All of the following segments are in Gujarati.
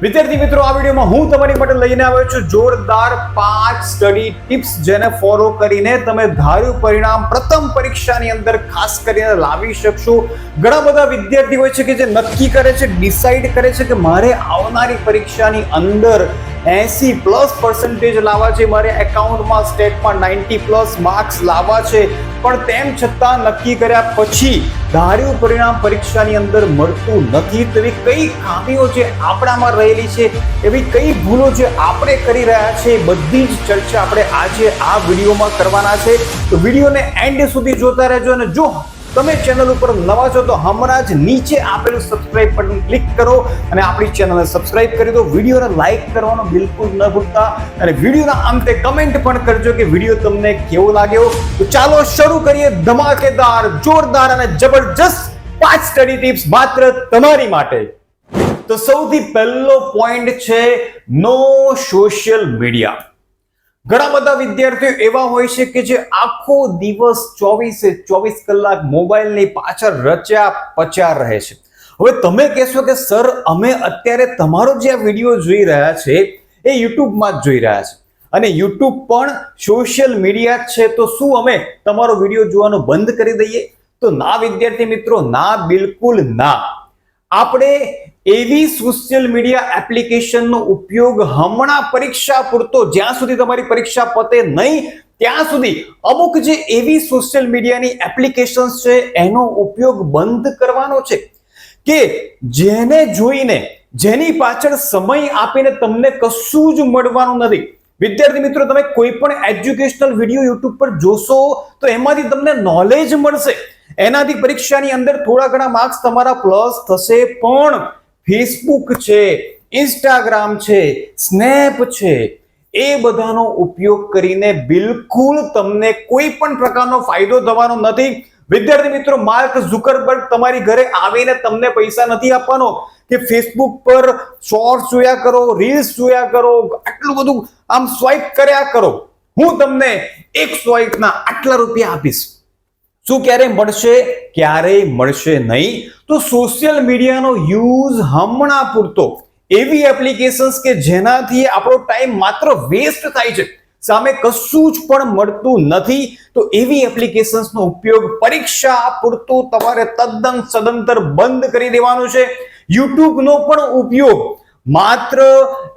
વિદ્યાર્થી મિત્રો, આ વિડીયોમાં હું તમારી માટે લઈને આવ્યો છું જોરદાર 5 સ્ટડી ટિપ્સ, જેને ફોલો કરીને તમે ધાર્યું પરિણામ પ્રથમ પરીક્ષાની અંદર ખાસ કરીને લાવી શકશો. ઘણા બધા વિદ્યાર્થી હોય છે કે જે નક્કી કરે છે, ડિસાઈડ કરે છે કે મારે આવનારી પરીક્ષાની અંદર 80+ % લાવવા છે, મારે એકાઉન્ટમાં સ્ટેટમાં 90+ માર્ક્સ લાવવા છે, પણ તેમ છતાં નક્કી કર્યા પછી ધાર્યું પરિણામ પરીક્ષાની અંદર મળતું નથી. તો એવી કઈ ખામીઓ જે આપણામાં રહેલી છે, એવી કઈ ભૂલો જે આપણે કરી રહ્યા છે, બધી જ ચર્ચા આપણે આજે આ વિડીયોમાં કરવાના છે. તો વિડીયોને એન્ડ સુધી જોતા રહેજો, અને જો તમે ચેનલ ઉપર નવા છો તો હમણાં જ નીચે આપેલું સબસ્ક્રાઇબ બટન ક્લિક કરો અને આપણી ચેનલને સબસ્ક્રાઇબ કરી દો. વિડીયોને લાઈક કરવાનું બિલકુલ ન ભૂલતા, અને વિડીયોના અંતે કમેન્ટ પણ કરજો કે વિડીયો તમને કેવો લાગ્યો. તો ચાલો શરૂ કરીએ ધમાકેદાર, જોરદાર અને જબરજસ્ત 5 સ્ટડી ટિપ્સ માત્ર તમારી માટે. તો સૌથી પહેલો પોઈન્ટ છે નો સોશિયલ મીડિયા. ઘણા બધા વિદ્યાર્થીઓ એવા હોય છે કે જે આખો દિવસ 24 કલાક મોબાઈલની પાછળ રચ્યા પચ્યા રહે છે. હવે તમે કહેશો કે સર, અમે અત્યારે તમારો જે આ વિડીયો જોઈ રહ્યા છે એ યુટ્યુબમાં જ જોઈ રહ્યા છે, અને યુટ્યુબ પણ સોશિયલ મીડિયા છે, તો શું અમે તમારો વિડીયો જોવાનું બંધ કરી દઈએ? તો ના વિદ્યાર્થી મિત્રો, ના, બિલકુલ ના. આપણે એવી સોશિયલ મીડિયા એપ્લિકેશનનો ઉપયોગ હમણાં પરીક્ષા પૂરતો, જ્યાં સુધી તમારી પરીક્ષા પતે નહીં ત્યાં સુધી અમુક જે એવી સોશિયલ મીડિયાની એપ્લિકેશન્સ છે એનો ઉપયોગ બંધ કરવાનો છે કે જેને જોઈને, જેની પાછળ સમય આપીને તમને કશું જ મળવાનું નથી. વિદ્યાર્થી મિત્રો, તમે કોઈ પણ એજ્યુકેશનલ વિડીયો યુટ્યુબ પર જોશો તો એમાંથી તમને નોલેજ મળશે, એનાથી પરીક્ષાની અંદર થોડા ઘણા માર્ક્સ તમારા પ્લસ થશે, પણ ફેસબુક છે, ઇન્સ્ટાગ્રામ છે, સ્નેપ છે, એ બધાનો ઉપયોગ કરીને બિલકુલ તમને કોઈ પણ પ્રકારનો ફાયદો થવાનો નથી. વિદ્યાર્થી મિત્રો, માર્ક ઝુકરબર્ગ તમારી ઘરે આવીને તમને પૈસા નથી આપવાનો કે ફેસબુક પર શોર્ટ્સ જોયા કરો, રીલ્સ જોયા કરો, આટલું બધું આમ સ્વાઇપ કર્યા કરો, હું તમને એક સ્વાઇપના આટલા રૂપિયા આપીશ. શું ક્યારેય મળશે? ક્યારેય મળશે નહીં. તો સોશિયલ મીડિયાનો યુઝ હમણાં પૂરતો, એવી એપ્લિકેશન્સ કે જેનાથી આપણો ટાઈમ માત્ર વેસ્ટ થાય છે, સામે કશું જ પણ મળતું નથી, તો એવી એપ્લિકેશન્સનો ઉપયોગ પરીક્ષા પૂરતું તમારે તદ્દન સદંતર બંધ કરી દેવાનું છે. યુટ્યુબનો પણ ઉપયોગ માત્ર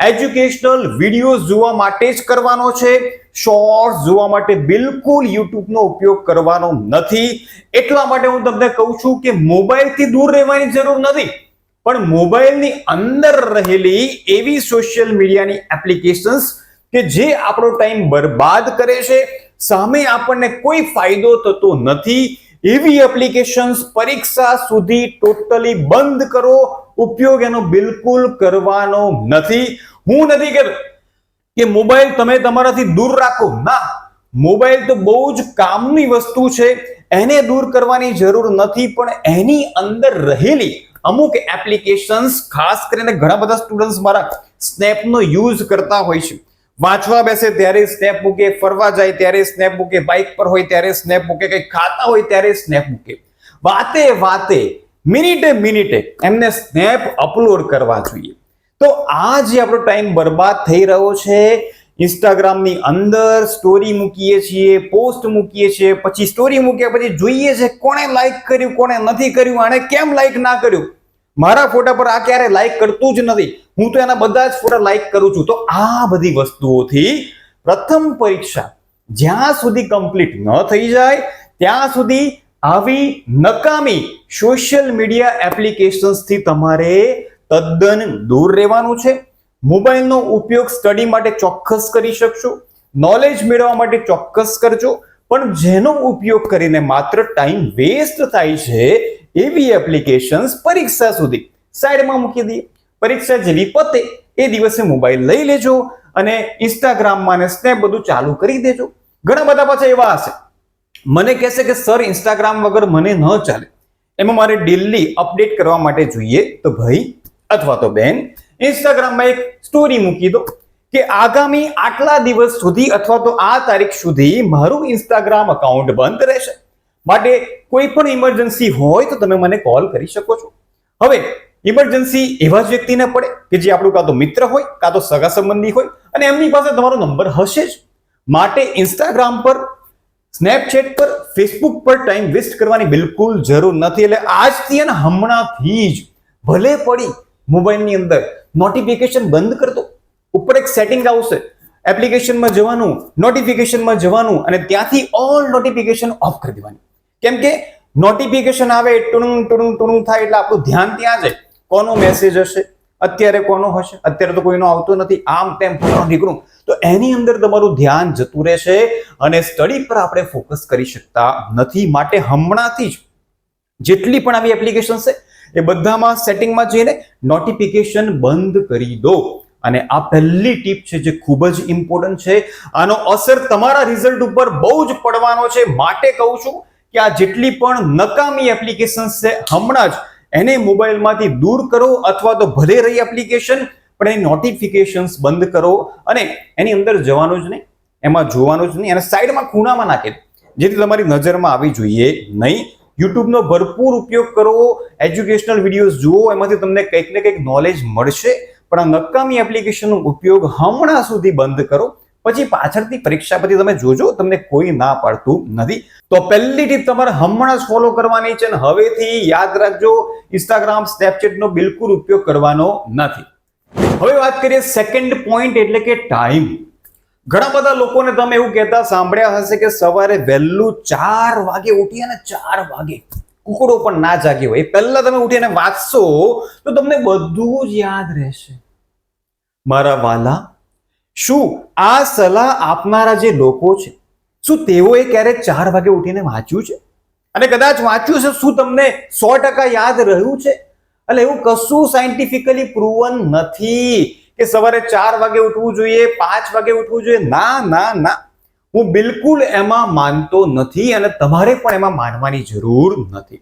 એજ્યુકેશનલ વિડીયોઝ જોવા માટે જ કરવાનો છે. શોર્ટ્સ જોવા માટે બિલકુલ યુટ્યુબનો ઉપયોગ કરવાનો નથી. એટલા માટે હું તમને કહું છું કે મોબાઈલથી દૂર રહેવાની જરૂર નથી, પણ મોબાઈલની અંદર રહેલી એવી સોશિયલ મીડિયાની એપ્લિકેશન્સ કે જે આપણો ટાઈમ બરબાદ કરે છે, સામે આપણને કોઈ ફાયદો થતો નથી, એવી એપ્લિકેશન્સ પરીક્ષા સુધી ટોટલી બંધ કરો. ઉપયોગ એનો બિલકુલ કરવાનો નથી. હું નથી કહેતો કે મોબાઈલ તમે તમારાથી દૂર રાખો, ના, મોબાઈલ તો બહુ જ કામની વસ્તુ છે, એને દૂર કરવાની જરૂર નથી, પણ એની અંદર રહેલી અમુક એપ્લિકેશન્સ, ખાસ કરીને ઘણા બધા સ્ટુડન્ટ્સ મારા સ્નેપનો યુઝ કરતા હોય છે. વાંચવા બેસે ત્યારે સ્નેપ મૂકે, ફરવા જાય ત્યારે સ્નેપ મૂકે, બાઇક પર હોય ત્યારે સ્નેપ મૂકે, કંઈ ખાતા હોય ત્યારે સ્નેપ મૂકે, વાતે વાતે, મિનિટે મિનિટે એમને સ્નેપ અપલોડ કરવા જોઈએ. તો આ જે આપણો ટાઈમ બરબાદ થઈ રહ્યો છે, ઇન્સ્ટાગ્રામની અંદર સ્ટોરી મૂકીએ છીએ, પોસ્ટ મૂકીએ છીએ, પછી સ્ટોરી મૂક્યા પછી જોઈએ છે કોણે લાઈક કર્યું, કોણે નથી કર્યું, આણે કેમ લાઈક ના કર્યું, મારા ફોટા પર આ ક્યારે લાઈક કરતું જ નથી, હું તો એના બધા જ ફોટા લાઈક કરું છું. તો આ બધી વસ્તુઓથી પ્રથમ પરીક્ષા જ્યાં સુધી કમ્પ્લીટ ન થઈ જાય ત્યાં સુધી આવી નકામી સોશિયલ મીડિયા એપ્લિકેશન્સથી તમારે તદ્દન દૂર રહેવાનું છે. મોબાઈલનો ઉપયોગ સ્ટડી માટે ચોક્કસ કરી શકશો, નોલેજ મેળવવા માટે ચોક્કસ કરજો, પણ જેનો ઉપયોગ કરીને માત્ર ટાઈમ વેસ્ટ થાય છે એવી એપ્લિકેશન્સ પરીક્ષા સુધી સાઈડમાં મૂકી દઈએ. પરીક્ષા જેવી પતે એ દિવસે મોબાઈલ લઈ લેજો અને ઇન્સ્ટાગ્રામમાં ને સ્નેપ બધું ચાલુ કરી દેજો. ઘણા બધા પાછા એવા હશે, મને કહેશે કે સર, ઇન્સ્ટાગ્રામ વગર મને ન ચાલે, એમાં મારે ડેલી અપડેટ કરવા માટે જોઈએ. તો ભાઈ અથવા તો બેન, ઇન્સ્ટાગ્રામમાં એક સ્ટોરી મૂકી દો કે આગામી આટલા દિવસ સુધી અથવા તો આ તારીખ સુધી મારું ઇન્સ્ટાગ્રામ અકાઉન્ટ બંધ રહેશે, માટે કોઈ પણ ઇમરજન્સી હોય તો તમે મને કોલ કરી શકો છો. હવે ઇમરજન્સી એવા જ વ્યક્તિને પડે કે જે આપણું કાં તો મિત્ર હોય કાં તો સગા સંબંધી હોય અને એમની પાસે તમારો નંબર હશે જ. માટે ઇન્સ્ટાગ્રામ પર, સ્નેપચેટ પર, ફેસબુક પર ટાઈમ વેસ્ટ કરવાની બિલકુલ જરૂર નથી. એટલે આજથી અને હમણાંથી જ ભલે પડી મોબાઈલની અંદર નોટિફિકેશન બંધ કરી દો. ઉપર એક સેટિંગ આવશે, એપ્લિકેશનમાં જવાનું, નોટિફિકેશનમાં જવાનું અને ત્યાંથી ઓલ નોટિફિકેશન ઓફ કરી દેવાની. કેમ કે નોટિફિકેશન આવે ટુણું ટુણું ટુણું થાય એટલે આપણું ધ્યાન ત્યાં જાય. કોનો મેસેજ હશે, અત્યારે કોનો હશે, અત્યારે તો કોઈનો આવતો નથી, આમ તેમ નીકળું, તો એની અંદર તમારું ધ્યાન જતું રહેશે અને સ્ટડી પર આપણે ફોકસ કરી શકતા નથી. માટે હમણાંથી જ જેટલી પણ આવી એપ્લિકેશન છે એ બધામાં સેટિંગમાં જઈને નોટિફિકેશન બંધ કરી દો. અને આ પહેલી ટીપ છે જે ખૂબ જ ઇમ્પોર્ટન્ટ છે. આનો અસર તમારા રિઝલ્ટ ઉપર બહુ જ પડવાનો છે. માટે કહું છું કે આ જેટલી પણ નકામી એપ્લિકેશન છે હમણાં જ એને મોબાઈલમાંથી દૂર કરો, અથવા તો ભલે રહી એપ્લિકેશન પણ એની નોટિફિકેશન્સ બંધ કરો અને એની અંદર જવાનું જ નહીં, એમાં જોવાનું જ નહીં અને સાઈડમાં ખૂણામાં નાખી દો, જેથી તમારી નજરમાં આવી જોઈએ નહીં. યુટ્યુબનો ભરપૂર ઉપયોગ કરો, એજ્યુકેશનલ વિડીયોઝ જુઓ, એમાંથી તમને કંઈક ને કંઈક નોલેજ મળશે. પણ આ નકામી એપ્લિકેશનનો ઉપયોગ હમણાં સુધી બંધ કરો, પછી પાછળથી પરીક્ષા પછી તમે જોજો, તમને કોઈ ના પાડતું નથી. તો પહેલી ટીપ તમારે હમણાં જ ફોલો કરવાની છે અને હવેથી યાદ રાખજો, ઇન્સ્ટાગ્રામ, સ્નેપચેટનો બિલકુલ ઉપયોગ કરવાનો નથી. હવે વાત કરીએ સેકન્ડ પોઈન્ટ, એટલે કે ટાઈમ. ઘણા બધા લોકોને તમે એવું કહેતા સાંભળ્યા હશે કે સવારે વહેલું 4 વાગે ઉઠી અને 4 વાગે કુકડો પણ ના જાગ્યો હોય એ પહેલા તમે ઉઠીને વાંચશો તો તમને બધું જ યાદ રહેશે. મારા વાલા, શું આ સલાહ આપનારા જે લોકો છે, શું તેઓએ ક્યારેક 4 વાગે ઉઠીને વાંચ્યું છે? અને કદાચ વાંચ્યું છે, શું તમને 100% યાદ રહ્યું છે? એટલે એવું કશું સાયન્ટિફિકલી પ્રૂવન નથી કે સવારે 4 વાગે ઉઠવું જોઈએ, 5 વાગે ઉઠવું જોઈએ. ના ના ના, હું બિલકુલ એમાં માનતો નથી અને તમારે પણ એમાં માનવાની જરૂર નથી.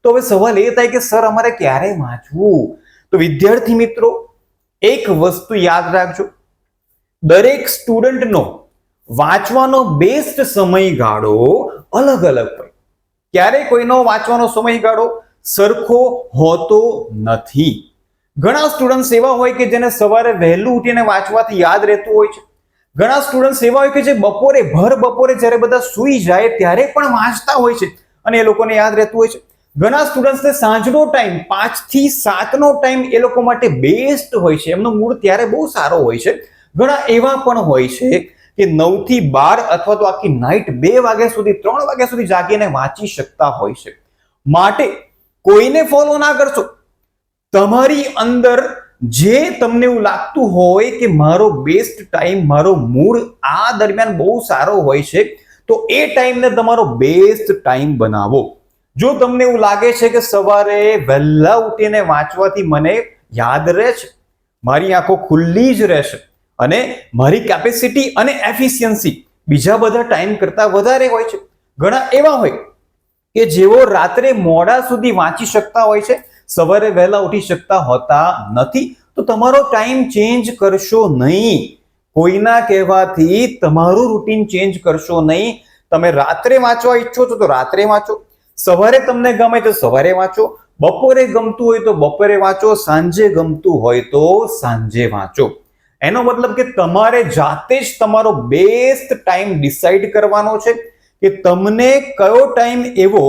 તો હવે સવાલ એ થાય કે સર અમારે ક્યારે વાંચવું? તો વિદ્યાર્થી મિત્રો, એક વસ્તુ યાદ રાખજો, દરેક સ્ટુડન્ટનો વાંચવાનો બેસ્ટ સમયગાળો અલગ અલગ હોય. ક્યારેય કોઈનો વાંચવાનો સમયગાળો સરખો હોતો નથી. ઘણા સ્ટુડન્ટ્સ એવા હોય કે જેને સવારે વહેલું ઉઠીને વાંચવાથી યાદ રહેતું હોય છે. ઘણા સ્ટુડન્ટ્સ એવા હોય કે જે બપોરે, ભર બપોરે જ્યારે બધા સૂઈ જાય ત્યારે પણ વાંચતા હોય છે અને એ લોકોને યાદ રહેતું હોય છે. ઘણા સ્ટુડન્ટ્સને સાંજનો ટાઈમ 5 થી 7 નો ટાઈમ એ લોકો માટે બેસ્ટ હોય છે, એમનો મૂડ ત્યારે બહુ સારો હોય છે. ઘણા એવા પણ હોય છે કે 9 થી 12 અથવા તો આખી નાઈટ 2 વાગ્યા સુધી, 3 વાગ્યા સુધી જાગીને વાંચી શકતા હોય છે. માટે કોઈને ફોલો ના કરશો. તમારી અંદર જે તમને એવું લાગતું હોય કે મારો બેસ્ટ ટાઈમ, મારો મૂડ આ દરમિયાન બહુ સારો હોય છે, તો એ ટાઈમને તમારો બેસ્ટ ટાઈમ બનાવો. જો તમને એવું લાગે છે કે સવારે વહેલા ઉઠીને વાંચવાથી મને યાદ રહે છે, મારી આંખો ખુલ્લી જ રહેશે અને મારી કેપેસિટી અને એફિશિયન્સી બીજા બધા ટાઈમ કરતા વધારે હોય છે. ઘણા એવા હોય કે જેઓ રાત્રે મોડા સુધી વાંચી શકતા હોય છે, સવારે વહેલા ઉઠી શકતા હોતા નથી. તો તમારો ટાઈમ ચેન્જ કરશો નહીં. કોઈના કહેવાથી તમારું રૂટીન ચેન્જ કરશો નહીં. તમે રાત્રે વાંચવા ઈચ્છો છો તો રાત્રે વાંચો, સવારે તમને ગમે તો સવારે વાંચો, બપોરે ગમતું હોય તો બપોરે વાંચો, સાંજે ગમતું હોય તો સાંજે વાંચો. એનો મતલબ કે તમારે જાતે જ તમારો બેસ્ટ ટાઈમ ડિસાઈડ કરવાનો છે કે તમને કયો ટાઈમ એવો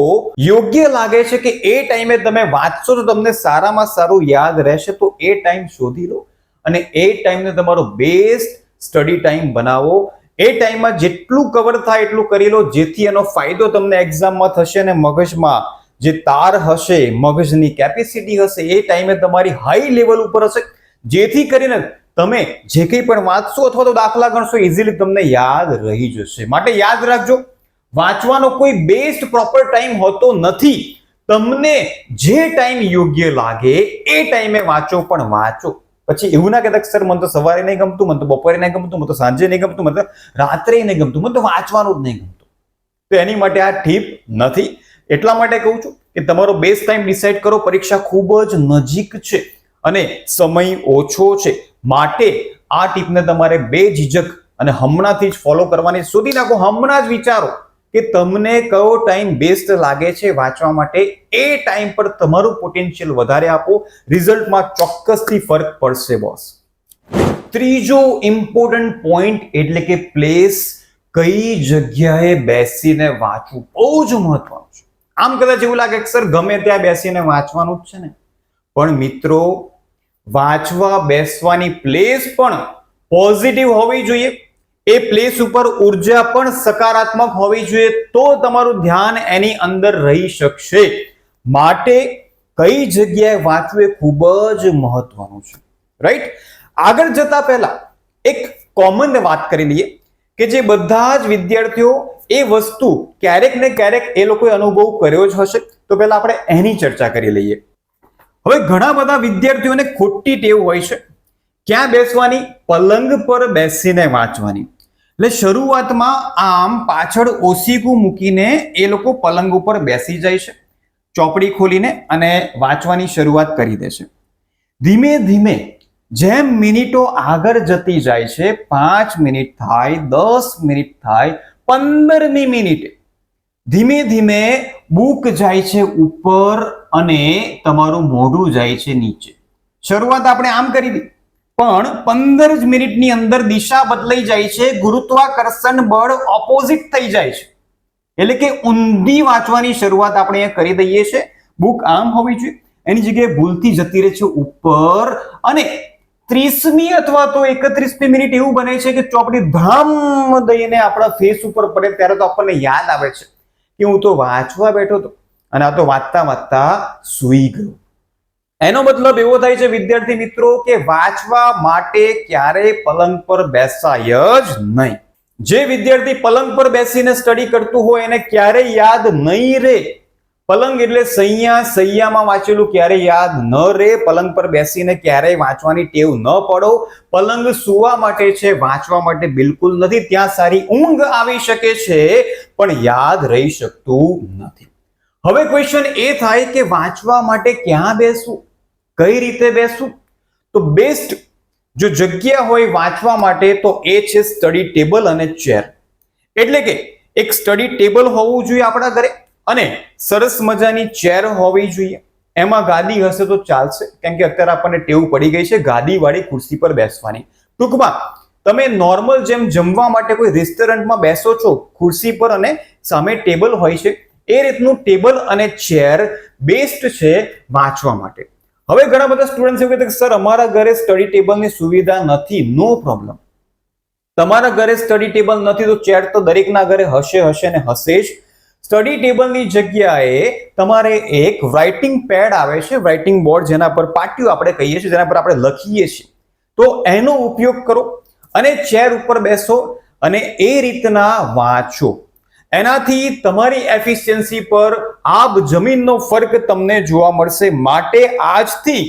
યોગ્ય લાગે છે કે એ ટાઈમે તમે વાંચશો તો તમને સારામાં સારું યાદ રહેશે. તો એ ટાઈમ શોધી લો અને એ ટાઈમને તમારો બેસ્ટ સ્ટડી ટાઈમ બનાવો. એ ટાઈમમાં જેટલું કવર થાય એટલું કરી લો, જેથી એનો ફાયદો તમને એક્ઝામમાં થશે અને મગજમાં જે તાર હશે, મગજની કેપેસિટી હશે, એ ટાઈમે તમારી હાઈ લેવલ ઉપર હશે, જેથી કરીને તમે જે કંઈ પણ વાંચશો અથવા તો દાખલા ગણશો ઇઝીલી તમને યાદ રહી જશે. માટે યાદ રાખજો, વાંચવાનો કોઈ બેસ્ટ પ્રોપર ટાઈમ હોતો નથી. તમને જે ટાઈમ યોગ્ય લાગે એ ટાઈમે વાંચો, પણ વાંચો. પછી એવું ના કહેતા સર મને તો સવારે નહીં ગમતું, મને તો બપોરે નહીં ગમતું, મને તો સાંજે નહીં ગમતું, મને તો રાત્રે નહીં ગમતું, મને તો વાંચવાનું જ નહીં ગમતું. તો એની માટે આ ટીપ નથી. એટલા માટે કહું છું કે તમારો બેસ્ટ ટાઈમ ડિસાઈડ કરો. પરીક્ષા ખૂબ જ નજીક છે અને સમય ઓછો છે. માટે આ ટીપને તમારે બેઝિઝક અને હમણાંથી જ ફોલો કરવાની. શોધી નાખો, હમણાં જ વિચારો કે તમને કયો ટાઈમ બેસ્ટ લાગે છે વાંચવા માટે, એ ટાઈમ પર તમારું પોટેન્શિયલ વધારે આપો, રિઝલ્ટમાં ચોક્કસથી ફરક પડશે બોસ. ત્રીજો ઇમ્પોર્ટન્ટ પોઈન્ટ એટલે કે પ્લેસ, કઈ જગ્યાએ બેસીને વાંચવું, બહુ જ મહત્વનું છે. આમ કદાચ એવું લાગે કે સર ગમે ત્યાં બેસીને વાંચવાનું જ છે ને, પણ મિત્રો વાંચવા બેસવાની પ્લેસ પણ પોઝિટિવ હોવી જોઈએ, એ પ્લેસ ઉપર ઉર્જા પણ સકારાત્મક હોવી જોઈએ, તો તમારું ધ્યાન એની અંદર રહી શકશે. માટે કઈ જગ્યાએ વાંચવું એ ખૂબ જ મહત્વનું છે, રાઈટ. આગળ જતા પહેલા એક કોમન વાત કરી લઈએ કે જે બધા જ વિદ્યાર્થીઓ એ વસ્તુ ક્યારેક ને ક્યારેક એ લોકોએ અનુભવ કર્યો જ હશે, તો પહેલા આપણે એની ચર્ચા કરી લઈએ. હવે ઘણા બધા વિદ્યાર્થીઓને ખોટી ટેવ હોય છે ક્યાં બેસવાની, પલંગ પર બેસીને વાંચવાની. એટલે શરૂઆતમાં આમ પાછળ ઓસીકું મૂકીને એ લોકો પલંગ ઉપર બેસી જાય છે, ચોપડી ખોલીને અને વાંચવાની શરૂઆત કરી દે છે. ધીમે ધીમે જેમ મિનિટો આગળ જતી જાય છે, 5 મિનિટ થાય, 10 મિનિટ થાય, 15મી મિનિટે ધીમે ધીમે બુક જાય છે ઉપર અને તમારું મોઢું જાય છે નીચે. શરૂઆત આપણે આમ કરી હતી, પણ 15 જ મિનિટની અંદર દિશા બદલાઈ જાય છે, ગુરુત્વાકર્ષણ બળ ઓપોઝિટ થઈ જાય છે, એટલે કે ઊંધી વાંચવાની શરૂઆત આપણે અહીંયા કરી દઈએ છીએ. બુક આમ હોવી જોઈએ, એની જગ્યાએ ભૂલથી જતી રહે છે ઉપર, અને 30મી અથવા તો 31મી મિનિટ એવું બને છે કે ચોપડી ધામ દઈને આપણા ફેસ ઉપર પડે, ત્યારે તો આપણને યાદ આવે છે કે હું તો વાંચવા બેઠો હતો અને આ તો વાંચતા વાંચતા સૂઈ ગયો. એનો મતલબ એવો થાય છે વિદ્યાર્થી મિત્રો કે વાંચવા માટે ક્યારેય પલંગ પર બેસાય જ નહીં. જે વિદ્યાર્થી પલંગ પર બેસીને સ્ટડી કરતું હોય એને ક્યારેય યાદ નહીં રહે. પલંગ એટલે સૈયા, સૈયામાં વાંચેલું ક્યારેય યાદ ન રહે. પલંગ પર બેસીને ક્યારેય વાંચવાની ટેવ ન પડો. પલંગ સુવા માટે છે, વાંચવા માટે બિલકુલ નથી. ત્યાં સારી ઊંઘ આવી શકે છે પણ યાદ રહી શકતું નથી. હવે ક્વેશ્ચન એ થાય કે વાંચવા માટે ક્યાં બેસવું, કઈ રીતે બેસવું? તો બેસ્ટ જો જગ્યા હોય વાંચવા માટે તો એ છે સ્ટડી ટેબલ અને ચેર. એટલે કે એક સ્ટડી ટેબલ હોવું જોઈએ આપણા ઘરે અને સરસ મજાની ચેર હોવી જોઈએ. એમાં ગાદી હશે તો ચાલશે, કેમ કે અત્યારે આપણને ટેવ પડી ગઈ છે ગાદી વાળી ખુરશી પર બેસવાની. ટૂંકમાં તમે નોર્મલ જેમ જમવા માટે કોઈ રેસ્ટોરન્ટમાં બેસો છો ખુરશી પર અને સામે ટેબલ હોય છે, એ રીતનું ટેબલ અને ચેર બેસ્ટ છે વાંચવા માટે. હવે ઘણા બધા સ્ટુડન્ટ્સ એવું કહેતા કે સર અમારા ઘરે સ્ટડી ટેબલની સુવિધા નથી. નો પ્રોબ્લેમ, તમારા ઘરે સ્ટડી ટેબલ નથી તો ચેર તો દરેકના ઘરે હશે ને હશે જ. સ્ટડી ટેબલની જગ્યાએ તમારે એક રાઇટિંગ પેડ આવે છે, રાઇટિંગ બોર્ડ, જેના પર પાટિયું આપણે કહીએ છીએ, જેના પર આપણે લખીએ છીએ, તો એનો ઉપયોગ કરો અને ચેર ઉપર બેસો અને એ રીતના વાંચો. એનાથી તમારી એફિશિયન્સી પર આબ જમીનનો ફરક તમને જોવા મળશે. માટે આજથી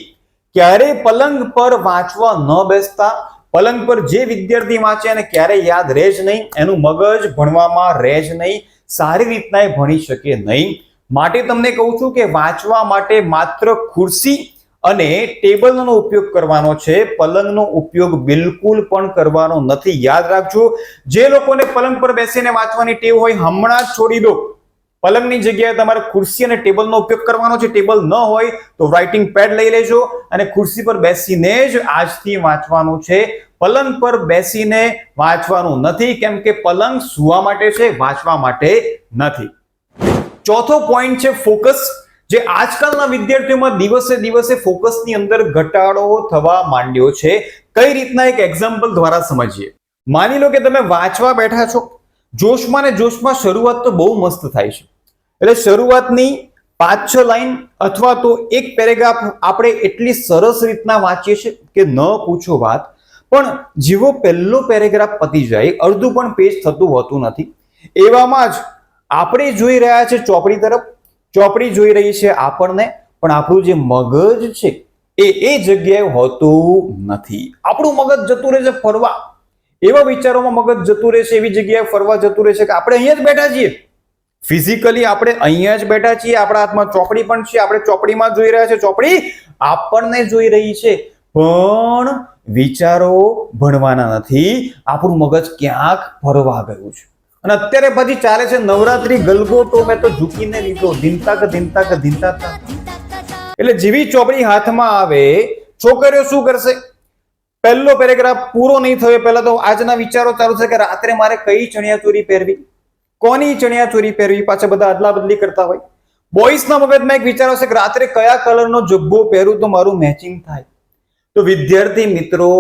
ક્યારેય પલંગ પર વાંચવા ન બેસતા. પલંગ પર જે વિદ્યાર્થી વાંચે એને ક્યારેય યાદ રહે જ નહીં, એનું મગજ ભણવામાં રહે જ નહીં, સારી રીતના એ ભણી શકે નહીં. માટે તમને કહું છું કે વાંચવા માટે માત્ર ખુરશી અને ટેબલનો ઉપયોગ કરવાનો છે, પલંગનો ઉપયોગ બિલકુલ પણ કરવાનો નથી. યાદ રાખજો, જે લોકોને પલંગ પર બેસીને વાંચવાની ટેવ હોય હમણાં જ છોડી દો. પલંગની જગ્યાએ તમારે ખુરશી અને ટેબલનો ઉપયોગ કરવાનો છે. ટેબલ ન હોય તો રાઇટિંગ પેડ લઈ લેજો અને ખુરશી પર બેસીને જ આજથી વાંચવાનું છે. પલંગ પર બેસીને વાંચવાનું નથી, કેમ કે પલંગ સુવા માટે છે, વાંચવા માટે નથી. ચોથો પોઈન્ટ છે ફોકસ, જે આજકાલના વિદ્યાર્થીઓમાં દિવસે દિવસે ફોકસની અંદર ઘટાડો થવા માંડ્યો છે. કઈ રીતના એક એક્ઝામ્પલ દ્વારા સમજીએ. માની લો કે તમે વાંચવા બેઠા છો, જોશમાં ને જોશમાં શરૂઆત તો બહુ મસ્ત થાય છે. એટલે શરૂઆતની 5-6 લાઈન અથવા તો એક પેરેગ્રાફ આપણે એટલી સરસ રીતના વાંચીએ છીએ કે ન પૂછો વાત. પણ જેવો પહેલો પેરેગ્રાફ પતી જાય, અડધું પણ પેજ થતું હોતું નથી, એવામાં જ આપણે જોઈ રહ્યા છે ચોપડી તરફ, ચોપડી જોઈ રહી છે આપણને, પણ આપણું જે મગજ છે એ જગ્યાએ હોતું નથી. આપણું મગજ જતું રહે છે ફરવા, એવા વિચારોમાં મગજ જતું રહે છે, એવી જગ્યાએ ફરવા જતું રહે છે કે આપણે અહીંયા જ બેઠા છીએ. ફિઝિકલી આપણે અહીંયા જ બેઠા છીએ, આપણા હાથમાં ચોપડી પણ છે, આપણે ચોપડીમાં જોઈ રહ્યા છે, ચોપડી આપણને જોઈ રહી છે, પણ વિચારો ભણવાના નથી. આપણું મગજ ક્યાંક ફરવા ગયું છે. અને અત્યારે પછી ચાલે છે નવરાત્રી ગલગોટો મેં તો ઝૂકીને લીધો ધીંતાક ધીંતાક ધીંતાતા. એટલે જેવી ચોપડી હાથમાં આવે છોકરીઓ શું કરશે? પહેલો પેરેગ્રાફ પૂરો નહીં થયો પહેલા તો આજના વિચારો ચાલુ છે કે રાત્રે મારે કઈ ચણિયાચોળી પહેરવી, કોની ચણિયાચોળી પહેરવી, પાછા બધા અદલા બદલી કરતા હોય. બોಯ್સના મગજમાં એક વિચારો છે કે રાત્રે કયા કલરનો જબ્બો પહેરું તો મારું મેચિંગ થાય. તો વિદ્યાર્થી મિત્રો,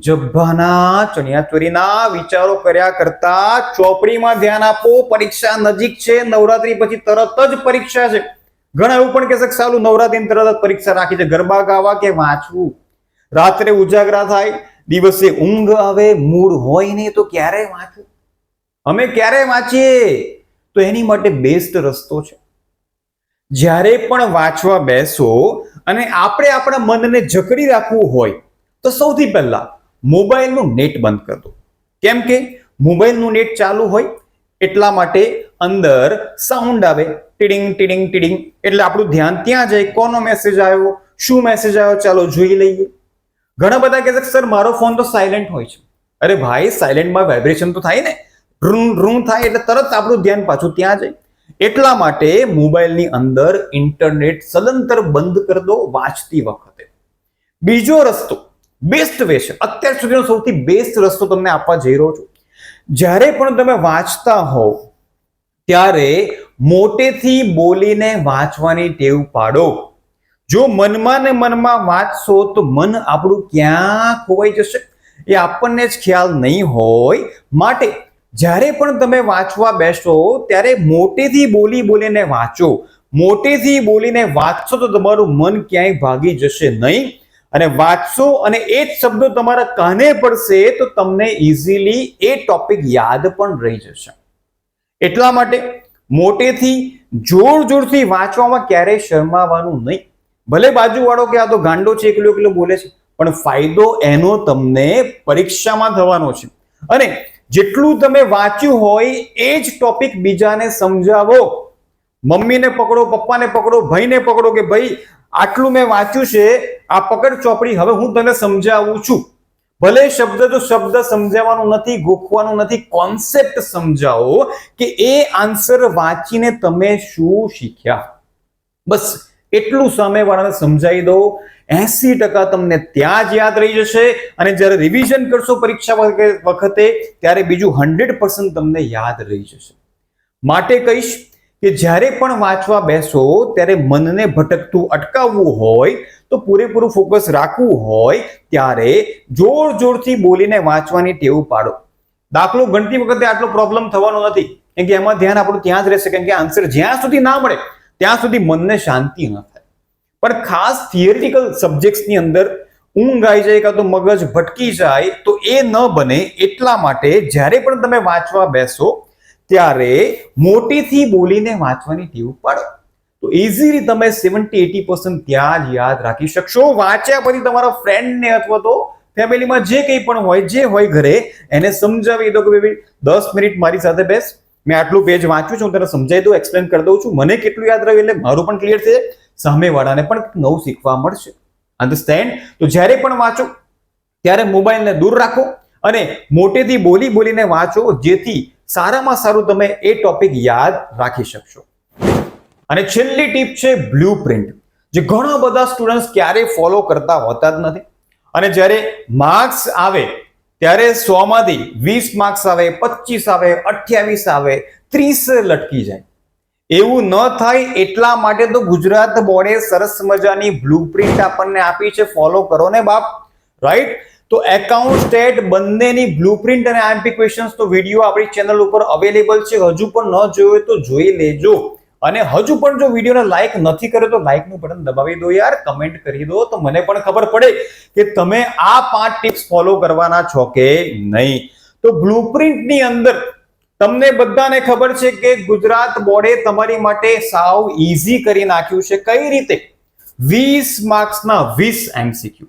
જબ્બાના ચણિયાચોળીના વિચારો કર્યા કરતા ચોપડીમાં ધ્યાન આપો. પરીક્ષા નજીક છે, નવરાત્રી પછી તરત જ પરીક્ષા છે. ઘણા એવું પણ કહેશે કે સાલું નવરાત્રી તરત જ પરીક્ષા રાખી છે, ગરબા ગાવા કે વાંચવું. રાત્રે ઉજાગરા થાય, દિવસે ઊંઘ આવે, મૂડ હોય નહીં તો ક્યારે વાંચવું? અમે ક્યારે વાંચીએ? તો એની માટે બેસ્ટ રસ્તો છે. જ્યારે પણ વાંચવા બેસો અને આપણે આપણા મનને જકડી રાખવું હોય તો સૌથી પહેલા મોબાઈલનું નેટ બંધ કરી દો. કેમ કે મોબાઈલનું નેટ ચાલુ હોય એટલા માટે અંદર સાઉન્ડ આવે, ટીડિંગ ટીડિંગ ટીડિંગ, એટલે આપણું ધ્યાન ત્યાં જાય. કોનો મેસેજ આવ્યો, શું મેસેજ આવ્યો, ચાલો જોઈ લઈએ. ઘણા બધા કહે છે સર મારો ફોન તો સાયલેન્ટ હોય છે. અરે ભાઈ, સાયલેન્ટમાં વાઇબ્રેશન તો થાય ને, રૂમ રૂમ થાય એટલે તરત આપણું ધ્યાન પાછું ત્યાં જાય. એટલા માટે મોબાઈલની અંદર ઇન્ટરનેટ સદંતર બંધ કરી દો વાંચતી વખતે. બીજો રસ્તો બેસ્ટ વે છે, અત્યાર સુધીનો સૌથી બેસ્ટ રસ્તો તમને આપવા જઈ રહ્યો છું. જ્યારે પણ તમે વાંચતા હોવ ત્યારે મોટેથી બોલીને વાંચવાની ટેવ પાડો. જો મનમાં ને મનમાં વાંચશો તો મન આપણું ક્યાં ખોવાઈ જશે એ આપણને જ ખ્યાલ નહીં હોય. માટે જ્યારે પણ તમે વાંચવા બેસો ત્યારે મોટેથી બોલીને વાંચો. મોટેથી બોલીને વાંચશો તો તમારું મન ક્યાંય ભાગી જશે નહીં, અને વાંચશો અને એ જ શબ્દો તમારા કાને પડશે તો તમને ઇઝીલી એ ટોપિક યાદ પણ રહી જશે. એટલા માટે મોટેથી જોરથી વાંચવામાં ક્યારેય શરમાવાનું નહીં. ભલે બાજુવાળો કે આ તો ગાંડો છે, એકલો બોલે છે, પણ ફાયદો એનો તમને પરીક્ષામાં થવાનો છે. અને જેટલું તમે વાંચ્યું હોય એ જ ટોપિક બીજાને સમજાવો. મમ્મીને પકડો, પપ્પાને પકડો, ભાઈને પકડો કે ભાઈ આટલું મેં વાંચ્યું છે, આ પકડ ચોપડી, હવે હું તને સમજાવું છું. ભલે શબ્દ તો શબ્દ સમજાવવાનું નથી, ગોખવાનું નથી, કોન્સેપ્ટ સમજાવો કે એ આન્સર વાંચીને તમે શું શીખ્યા. બસ એટલું સામેવાળાને સમજાવી દો. 80% તમને ત્યાં જ યાદ રહી જશે, અને જ્યારે રિવિઝન કરશો પરીક્ષા વખતે ત્યારે બીજું 100% તમને યાદ રહી જશે. માટે કહીશ કે જ્યારે પણ વાંચવા બેસો ત્યારે મનને ભટકતું અટકાવવું હોય તો પૂરેપૂરું ફોકસ રાખવું હોય ત્યારે જોરથી બોલીને વાંચવાની ટેવ પાડો. દાખલો ગણતી વખતે આટલો પ્રોબ્લેમ થવાનો નથી, કેમ કે એમાં ધ્યાન આપણું ત્યાં જ રહેશે. કેમ કે આન્સર જ્યાં સુધી ના મળે ત્યાં સુધી મનને શાંતિ ન થાય. પણ ખાસ થિયરિટિકલ સબ્જેક્ટ્સની અંદર ઊંઘ આવી જાય કાં તો મગજ ભટકી જાય તો એ ન બને. એટલા માટે જ્યારે પણ તમે વાંચવા બેસો ત્યારે મોટેથી બોલીને વાંચવાની ટેવ પાડો તો ઇઝીલી તમે 70-80% ત્યાં જ યાદ રાખી શકશો. વાંચ્યા પછી તમારા ફ્રેન્ડને અથવા તો ફેમિલીમાં જે કંઈ પણ હોય, જે હોય ઘરે, એને સમજાવી દો કે ભાઈ 10 મિનિટ મારી સાથે બેસ, મેં આટલું પેજ વાંચ્યું છું, હું તને સમજાવી દઉં, એક્સપ્લેન કરી દઉં છું, મને કેટલું યાદ રહ્યું એટલે મારું પણ ક્લિયર છે, સામેવાળાને પણ નવું શીખવા મળશે. અન્ડરસ્ટેન્ડ? તો જ્યારે પણ વાંચો ત્યારે મોબાઈલને દૂર રાખો અને મોટેથી બોલીને વાંચો, જેથી સારામાં સારું તમે એ ટોપિક યાદ રાખી શકશો. અને છેલ્લી ટીપ છે બ્લુપ્રિન્ટ, જે ઘણા બધા સ્ટુડન્ટ્સ ક્યારેય ફોલો કરતા હોતા જ નથી. અને જ્યારે માર્ક્સ આવે ત્યારે 100 માંથી 20 માર્ક્સ આવે, 25 આવે, 28 આવે, 30 લટકી જાય. એવું ન થાય એટલા માટે તો ગુજરાત બોર્ડે સરસ મજાની બ્લુપ્રિન્ટ આપણને આપી છે. ફોલો કરો ને બાપ, રાઈટ? તો એકાઉન્ટ સ્ટેટ બંનેની બ્લુપ્રિન્ટ અને આઈએમપી ક્વેશ્ચન્સ તો વિડીયો આપણી ચેનલ ઉપર અવેલેબલ છે. હજુ પણ ન જોયો તો જોઈ લેજો. અને હજુ પણ જો વિડીયોને લાઈક નથી કર્યો તો લાઈકનું બટન દબાવી દો યાર, કમેન્ટ કરી દો તો મને પણ ખબર પડે કે તમે આ 5 ટિપ્સ ફોલો કરવાના છો કે નહીં. તો બ્લુપ્રિન્ટની અંદર તમને બધાને ખબર છે કે ગુજરાત બોર્ડે તમારી માટે સાવ ઈઝી કરી નાખ્યું છે. કઈ રીતે? 20 માર્ક્સના 20 એમસીક્યુ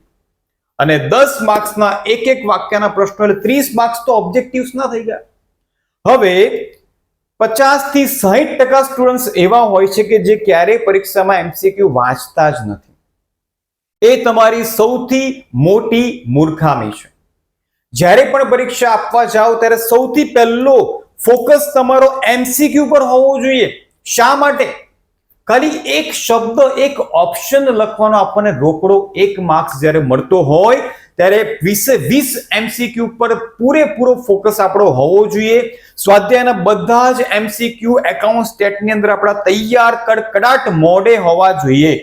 અને 10 માર્ક્સના એક વાક્યના પ્રશ્નો, એટલે 30 માર્ક્સ તો ઓબ્જેક્ટિવ્સ ના થઈ ગયા. હવે 50 થી 60% સ્ટુડન્ટ્સ એવા હોય છે કે જે ક્યારેય પરીક્ષામાં એમસીક્યુ વાંચતા જ નથી. એ તમારી સૌથી મોટી મૂર્ખામી છે. જ્યારે પણ પરીક્ષા આપવા જાઓ ત્યારે સૌથી પહેલો ફોકસ તમારો MCQ પર હોવો જોઈએ. શા માટે? ખાલી એક શબ્દ, એક ઓપ્શન લખવાનો આપણને રોકડો 1 માર્ક્સ જ્યારે મળતો હોય ત્યારે 20 MCQ પર પૂરેપૂરો ફોકસ આપણો હોવો જોઈએ. સ્વાધ્યાયના બધા જ MCQ એકાઉન્ટ સ્ટેટની અંદર આપણા તૈયાર કડકડાટ મોડે હોવા જોઈએ.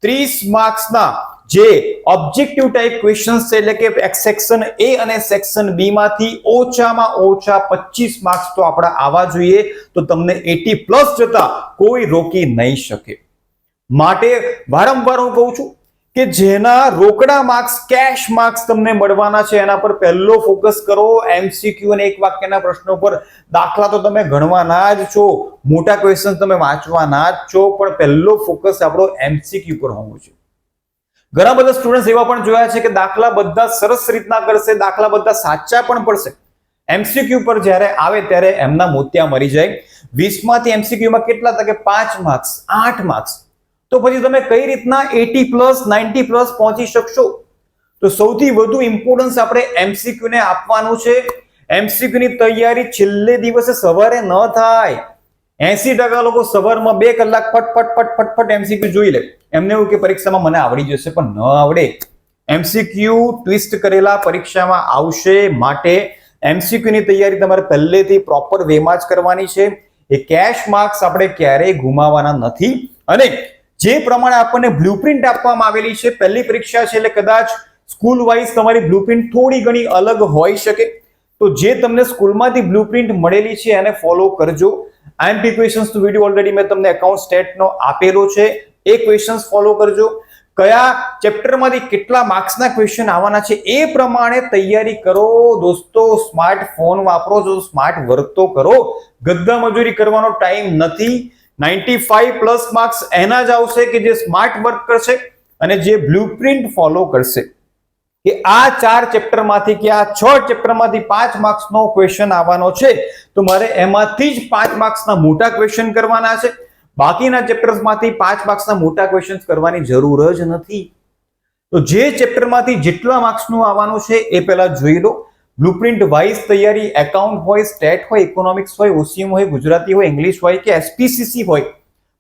30 માર્ક્સના જે ઓબ્જેક્ટિવ ટાઈપ ક્વેશ્ચન્સ છે, એટલે કે સેક્શન A અને સેક્શન B માંથી ઓછામાં ઓછા 25 માર્ક્સ તો આપણા આવવા જોઈએ, તો તમને 80+ જતા કોઈ રોકી નહીં શકે. માટે વારંવાર હું કહું છું કે જેના રોકડા માર્ક્સ, કેશ માર્ક્સ તમને મળવાના છે એના પર પહેલો ફોકસ કરો. MCQ અને એક વાક્યના પ્રશ્નો પર દાખલા તો તમે ગણવાના જ છો, મોટા ક્વેશ્ચન તમે વાંચવાના જ છો, પણ પહેલો ફોકસ આપણો MCQ પર હોવો જોઈએ. ઘણા બધા સ્ટુડન્ટ્સ એવા પણ જોયા છે કે દાખલા બધા સરસ રીતના કરશે, દાખલા બધા સાચા પણ પડશે, MCQ પર જ્યારે આવે ત્યારે એમના મોતિયા મરી જાય. 20 માંથી MCQ માં કેટલા હતા કે 5 માર્ક્સ, 8 માર્ક્સ, તો પછી તમે કઈ રીતના 80+, 90+ પહોંચી શકશો? તો સૌથી વધુ ઇમ્પોર્ટન્સ આપણે MCQ ને આપવાનું છે. MCQ ની તૈયારી છેલ્લે દિવસે સવારે ન થાય. 80% લોકો સવારમાં 2 કલાક ફટ MCQ જોઈ લે, એમને એવું કે પરીક્ષામાં મને આવડી જશે, પણ ન આવડે. MCQ ટ્વિસ્ટ કરેલા પરીક્ષામાં આવશે, માટે MCQ ની તૈયારી તમારે પહેલેથી પ્રોપર વેમાં જ કરવાની છે. એ કેશ માર્ક્સ આપણે ક્યારેય ગુમાવવાના નથી. અને જે પ્રમાણે આપણને બ્લુપ્રિન્ટ આપવામાં આવેલી છે, પહેલી પરીક્ષા છે એટલે કદાચ સ્કૂલ વાઇઝ તમારી બ્લુપ્રિન્ટ થોડી ઘણી અલગ હોઈ શકે, તો જે તમને સ્કૂલમાંથી બ્લુપ્રિન્ટ મળેલી છે એને ફોલો કરજો. IMP ક્વેશ્ચન્સ નો વિડિયો ઓલરેડી મેં તમને એકાઉન્ટ સ્ટેટનો આપેલો છે, એ ક્વેશ્ચન્સ ફોલો કરજો. કયા ચેપ્ટરમાંથી કેટલા માર્ક્સના ક્વેશ્ચન આવવાના છે એ પ્રમાણે તૈયારી કરો. દોસ્તો, સ્માર્ટફોન વાપરો છો, સ્માર્ટ વર્ક તો કરો, ગદ્દા મજૂરી કરવાનો ટાઈમ નથી. 95+ માર્ક્સ એના જ આવશે કે જે સ્માર્ટ વર્ક કરશે અને જે બ્લુપ્રિન્ટ ફોલો કરશે. કે આ 4 ચેપ્ટરમાંથી કે આ 6 ચેપ્ટરમાંથી 5 માર્ક્સનો ક્વેશ્ચન આવવાનો છે, તો મારે એમાંથી જ 5 માર્ક્સના મોટા ક્વેશ્ચન કરવાના છે. બાકીના ચેપ્ટર્સમાંથી 5 માર્ક્સના મોટા ક્વેશ્ચન્સ કરવાની જરૂર જ નથી. તો જે ચેપ્ટરમાંથી જેટલા માર્ક્સનું આવવાનું છે એ પહેલા જોઈ લો. બ્લુપ્રિન્ટ વાઇઝ તૈયારી એકાઉન્ટ હોય, સ્ટેટ હોય, ઇકોનોમિક્સ હોય, OCM હોય, ગુજરાતી હોય, ઇંગ્લિશ હોય કે SPCC હોય,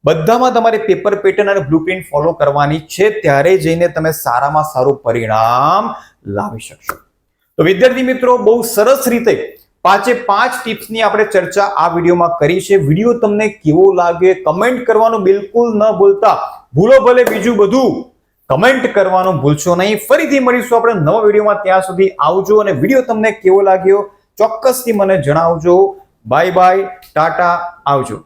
બધામાં તમારે પેપર પેટર્ન અને બ્લુપ્રિન્ટ ફોલો કરવાની છે. ત્યારે જઈને તમે સારામાં સારું પરિણામ લાવી શકશો. તો વિદ્યાર્થી મિત્રો, બહુ સરસ રીતે 5 ટિપ્સની આપણે ચર્ચા આ વિડીયોમાં કરી છે. વિડીયો તમને કેવો લાગે કમેન્ટ કરવાનું બિલકુલ ન ભૂલતા. ભૂલો ભલે બીજું બધું, કમેન્ટ કરવાનું ભૂલશો નહીં. ફરીથી મળીશું આપણે નવા વિડીયોમાં. ત્યાં સુધી આવજો, અને વિડીયો તમને કેવો લાગ્યો ચોક્કસથી મને જણાવજો. બાય બાય, ટાટા, આવજો.